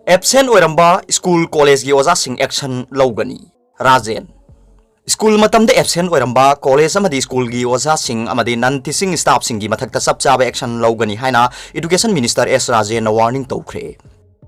Absent oiramba school college gi oja-sing action logani. Rajen. School matamda absent oiramba college amadi school gi oja-sing amadi non-teaching staff singi mathakta sabchaba action logani haina Education Minister S. Rajen na warning tawkhre.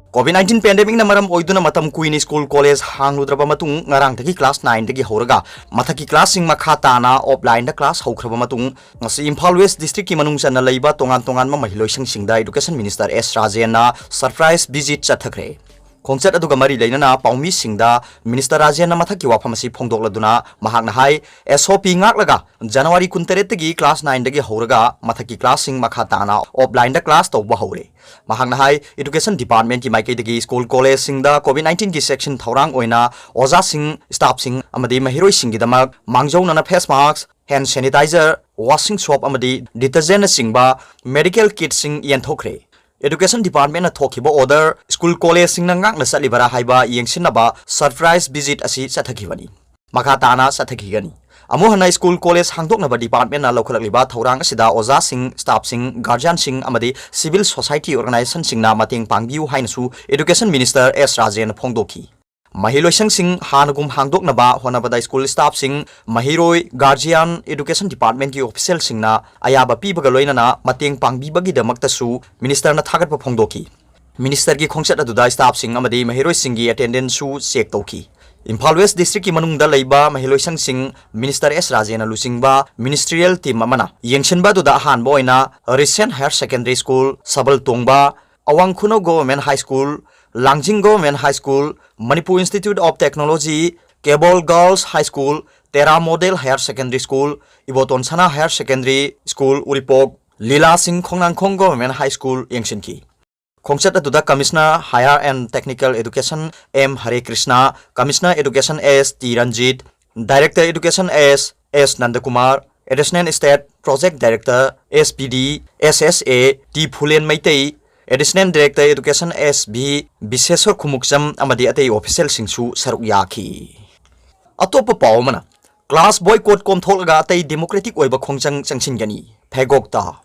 COVID-19 pandemic na maram oiduna matam kuini school college hangludraba matung ngarang tagi class 9 tagi horaga mathaki class sing makhata na offline da class haukraba matung ngasi Imphal West district ki manung chana leiba tongan ma mahiloi singda Education Minister S. Rajen na surprise visit chathakre. Concert aduga mari leinana paumi singda Minister Rajen na mathaki wafamasi phongdokladuna mahakna hai SOP ngaklaga January 19 tagi class 9 tagi horaga mathaki class sing makhata na offline da class tawba hore. Mahakna hai Education Department ki maikei dagi school college singda COVID-19 ki section thaurang oina oja sing staff sing amadi mahiroi singi damak mangjau na face mask hand sanitizer washing soap amadi detergent singba medical kit sing yenthokre. Education Department na thokiba order school college sing nangak na salibara haiba yengsinaba surprise visit asi sathakibani makhatana sathakigani amu hana school college hangdoknaba department na loukhatkani thaurang asida oja sing staff sing guardian sing amadi civil society organization sing na mateng pangbiu hainasu Education Minister S. Rajen phongdoki mahiloi sing hanagum hangdoknaba honabada school staff sing mahiroi guardian Education Department ki official sing na ayaba pibaga loinana mateng pangbibagi damakta su minister na thagatpa phongdoki minister ki khongchat aduda staff sing amadi mahiroi singi attendance su check toki Imphal West district ki manungda leiba mahiloi sing Minister S. Rajen na lusingba ministerial team amana yengsinba duda hanbo oina recent higher secondary school Sabal Tongba Awangkhuno Government High School Langjing Government High School, Manipur Institute of Technology, Cable Girls High School, Terra Model Higher Secondary School, Iboton Sana Higher Secondary School, Uripok, Lila Singh Khongnangkhong Government High School, Yengshinki. Khongchat atuda Commissioner Higher and Technical Education M. Hare Krishna, Commissioner Education S. T. Ranjit, Director Education S. Nandakumar, Additional State Project Director SPD, SSA, T. Phulen Meetei, Additional Director Education S.B. Biseswar Khumukcham amadi atei official singsu saruk yaki. Atopa pawmana class boycott komtholga atei democratic oiba khongchang changsingani phegokta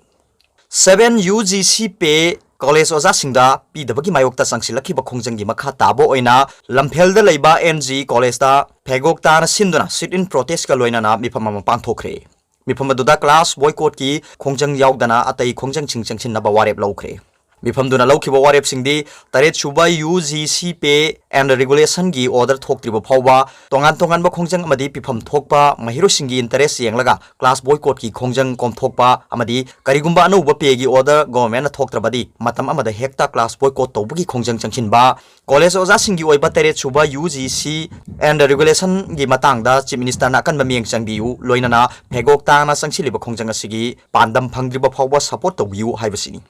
7 UGC pe college oja singda pidabagi mayokta changsilakhiba khongjangi makha tabo oina lamfelda leiba NG college ta phegokta na sinduna sit in protest ka loinana mifamama pangthokre mifamaduda class boycott ki khongjang yaudana atei khongjang chingchangsin naba warep laukhre Mifamduna laukiba warep singdi taret suba UGC pe and regulation gi order thoktriba phawba tongan ba khongjang amadi pifam thokpa mahiro singi interest yenglaga class boycott ki khongjang kom thokpa amadi karigumba anuba pe gi order government na thoktrabadi matam amada hekta class boycott tawbugi khongjang changchinba college oja singi oiba taret suba UGC and regulation gi matangda chief minister na kan bamieng changbiu loinana phegokta na sangsiliba khongjang asigi pandam phangdriba phawba support tawbiu haibasini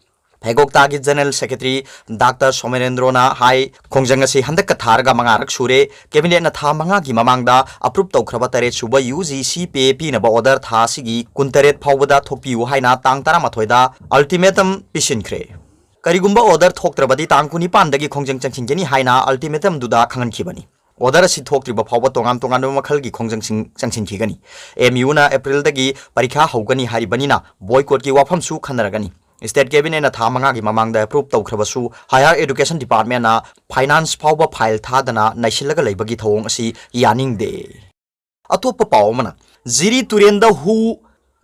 Phegokta ki General Secretary Dr. Somerendrona hai khongjangasi handak katharga mangarak sure cabinet na tha manga gi mamangda approve tawkhraba tare suba UGC pe na ba order tha sigi kuntaret phawbada thokpiu haina tang 13 da ultimatum pisinkhre karigumba order thoktrabadi tang 9 dagi khongjang changchingeni haina ultimatum duda khangankhibani order si thoktriba phawba tongan makhal gi khongjang changchingkhigani MU na April dagi parikha hogani haribani na boycott ki wafam su khanaragani State Cabinet na thamanga gi mamangda approve tawkhrabasu Higher Education Department na finance phawba file thadana naisilaga leibagi thawong asi yaningde atopa pawmana Ziri Turenda hu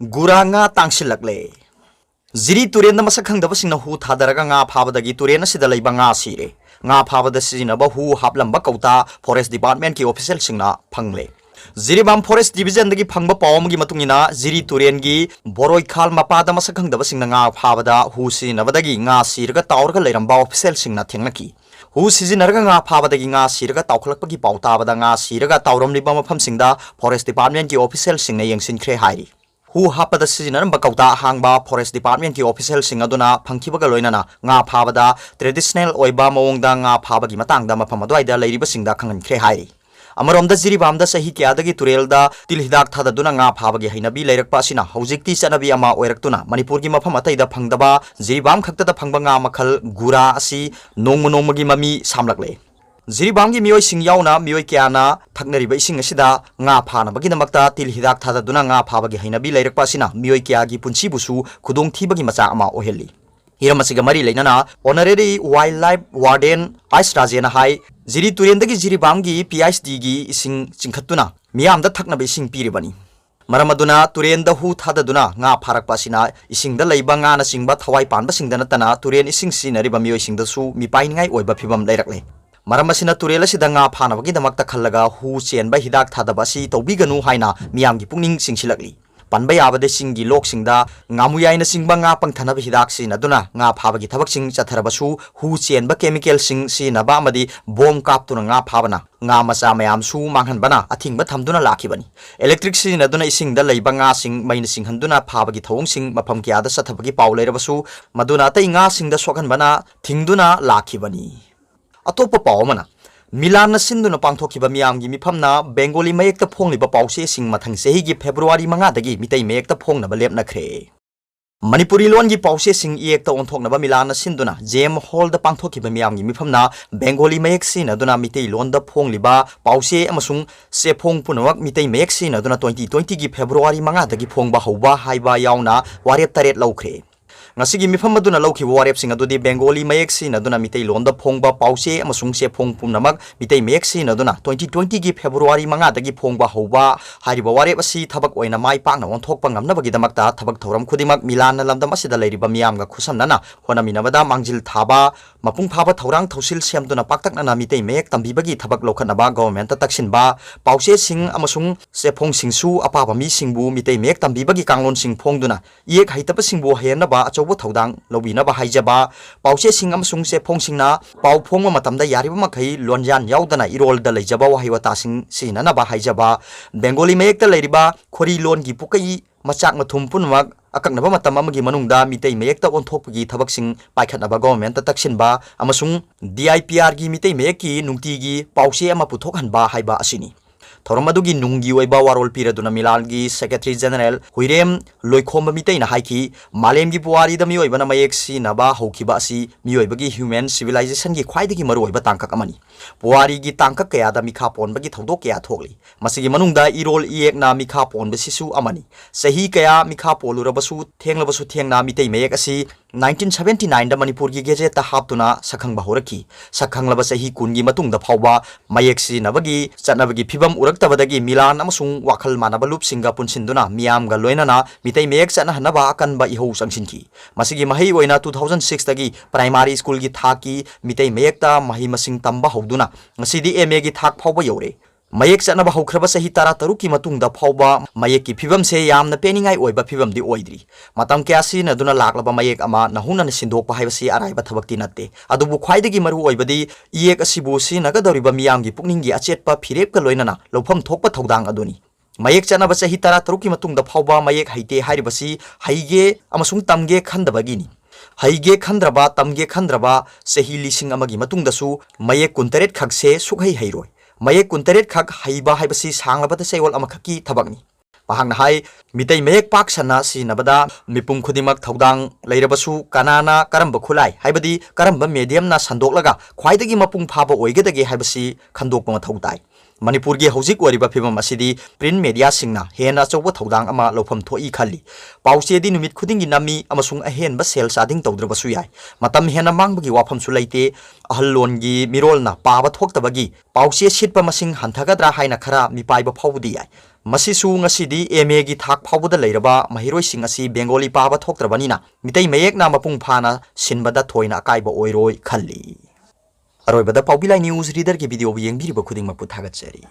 guranga tangsilakle Ziri Turenda masakhangdaba singna hu thadaraga nga phabadagi turena sida leiba nga sire nga phabada sinaba hu haplamba kauta Forest Department ki official singna phangle Ziribam Forest Division dagi phangba pawmgi matungina Ziri Turengi Boroi Khal mapada masakhangdaba singna nga phabada hu sinabadagi nga sirga tawrga leiramba official singna thengnaki hu sizinarga nga phabadagi nga sirga tawkhlakpagi pawtabada nga sirga tawromliba mafam singda Forest Department ki official singna yengsinkhre hairi hu hapada sizinaramba kauta hangba Forest Department ki official sing aduna phangkhibaga loinana nga phabada traditional oiba mawongda nga phabagi matangda mafam adwaida leiriba singda khangankhre hairi Amaromda Ziribamda sahi kyadagi turelda tilhidak thadaduna nga phabagi hainabi leirakpa asina hojikti chanabi ama oiraktuna Manipur gi mafam ataida phangdaba Ziribam khaktada phangba nga makhal gura asi nongmagi mami samlakle Ziribam gi miyoi sing yauna miyoi kyana thaknariba ising asida nga phana bagi namakta tilhidak thadaduna nga phabagi hainabi leirakpa asina miyoi kyagi punchi busu khudong thibagi macha ama ohelli हिरम असिगा मरी लेना honorary wild life warden आइस राजेन हाई जिरी तुरेंदगी जिरीबांगी PhD गी इसिंग चिंखतुना मियामदा थकनबे इसिंग पीरिबनी मरम अदुना तुरेन द हु थाददुना nga pharakpa sina ising da leiba nga na singba thawai panba singda natana turen ising sinariba mioi singda su mi paingai oiba phibam leirakle maram asina turela sida nga phanabagi damakta khallaga hu chenba hidak thadaba si tobiganu haina miyamgi pungning singsilakli panba yabade singi lok singda ngamuyai na singba nga pangthanaba hidak sin aduna nga phabagi thabak sing chatharabasu hu chenba chemical sing sinaba amadi bom kaptuna nga phabana nga macha mayam su manghanbana athingba thamduna lakhibani electric sin aduna ising da leiba nga sing main sing handuna phabagi thawong sing mafam kya da sathabagi paw leirabasu maduna tai nga sing da sokhanbana thingduna lakhibani atopa pawmana मिलान सिंधुना पांथोखिबा मियामगी मिफमना Bengali मयेक्ता फोंगलिबा पाउसे सिंग मथंग सेहिगी फेब्रुवारी 5 दगी मितै मयेक्ता फोंगनबा लेपनख्रे मणिपुरी लोनगी पाउसे सिंग इयेक्ता ओंथोकनबा मिलान सिंधुना GeM hall the पांथोखिबा मियामगी मिफमना Bengali मयेक सिनदुना मितै loan the फोंगलिबा पाउसे अमसुंग सेफोंग पुनवक मितै मयेक सिनदुना 2020 गी February 5 दगी फोंगबा हौबा हाइबा यावना वारेप Taret लौख्रे ngasigi mifam aduna lawki warep sing adudi bengali mayek sin aduna mitei londa phongba pause amasung se phong pumnamak mitei mayek sin aduna 2020 gi february 5 dagi phongba hoba hariba warep asi thabak oina mai pakna onthokpa ngamnabagi damakta thabak thoram khudimak milan lamdam asida leiriba miyamga khusamnana honaminabada mangjil thaba mapung phaba thorang thosil semduna paktakna mitei mayek tambibagi thabak lokhanaba government ta taksinba pause sing amasung se phong singsu apaba mi singbu mitei mayek tambibagi kanglon sing phongduna yek haitapa singbu hayanaba achouba thodang lobinaba haijaba pause sing amasung se phong singna pau phongma matamda yariba makhai lonjan yaudana irol da leijaba wahiwata sing sinana ba haijaba bengali mayek ta leiriba khori lon gi pukai machak mathum punmak akaknaba matam amagi manungda mitei mayek ta onthokpagi thabak sing paikhatnaba government ta taksinba amasung DIPR gi mitei mayek ki nungtigi pause ama puthokhanba haiba asini थोरमदुगी नुंगी ओइबा वारोल पिरदुना मिलानगी secretary general Huirem Loikhom मितैना हाइकी मालेमगी पुवारी द मियोइबना मयेक सिनबा हौखिबा असि मियोइबगी ह्यूमन सिविलाइजेशन की ख्वाइदगी मरुओइबा तांकक अमनी पुवारी गी तांकक कयादा मिखा पोनबगी थौदोक कया थोगली मसिगी मनुंगदा इरोल इएकना मिखा पोनबसिसु अमनी सही कया मिखा पोलुरबसु थेंगलबसु थेंगना मितै मयेक असि 1979 दा मणिपुर की गेजेट ता हापतुना सखंगबा होरकी सखंगलबा सही कुनगी मतुंगदा फावबा मयेक सिनबगी चनबगी फिबम उरक्तबदगी मिलान अमसुंग वाखल मानबा लुप सिंगा पुनसिंदुना मियामगा लोइनाना मितै मयेक चना हनबा अकनबा इहो संगसिनकी मसिगी मही ओइना 2006 तगी प्राइमरी स्कूल की थाकी मितै मयेकता मही मसिंग तंबा हौदुना ngasiदी MA की थाक फावबा यौरे मयेक चनबा हौख्रबा सही तारा तरुक की मतुंगदा फावबा मयेक की फिबम से यामना पेनिंगाई ओइबा फिबम दि ओइद्री मतम क्यासी नदुना लाक्लबा मयेक अमा नहुना सिंदोकबा हाइबसी अराइबा थबक्ति नत्ते अदुबु ख्वाइदगी मरु ओइबदी इएक असिबु सिनगदौरिबा मियामगी पुकनिंगी अचेतपा फिरेपका लोइनना लौफम थोकपा थौदांग अदुनी मयेक चनबा सही तारा तरुक की मतुंगदा फावबा मयेक हाइते हाइरिबसी हाइगे अमसुंग तमगे खंदबगिनी हाइगे खंद्रबा तमगे खंद्रबा सही लिसिंग अमगी मतुंगदसु मयेक कुंतरेट खगसे सुखै हैरोय मयेक कुंतरेट खग हाइबा हाइबसी सांगलबदा सेवल अमखकी थबकनी पहांगना हाय मितै मयेक पाक सना सिनबदा मिपुंग खुदिमक थौदांग लेरबसु कनाना करंब खुलाय हाइबदी करंब मीडियम ना संदोकलगा ख्वाइदगी मपुंग फाबा ओइगदगे हाइबसी खंदोकपा मथौताय मणिपुर की हौजिक ओरिबा फिबम असिदी प्रिंट मीडिया सिंगना हेना चौबा थौदांग अमा लौफम थोई खल्ली पाउसेदी नुमित खुदिंगी नमी अमसुंग अहेनबा सेल सादिंग तौद्रबसु याय मतम हेना मांगबगी वाफमसु लैते अहल्लोनगी मिरोलना पाबा थोक्तबगी पाउसे सिटपा मसिंग हंथगद्रा हाइना खरा मिपाइबा फावबदी याय मसिसु ngasiदी MA की थाक फावबदा लेरबा महिरोय सिंग असि बेंगोली पाबा थोक्त्रबनिना मितै मयेकना मपुंग फाना सिनबदा थोइना अकाइबा ओइरोय खल्ली अरोइबदा पाउबिलाई न्यूज रीडर की वीडियो येंगबिरिबा खुदिंग मपु थागतचरी।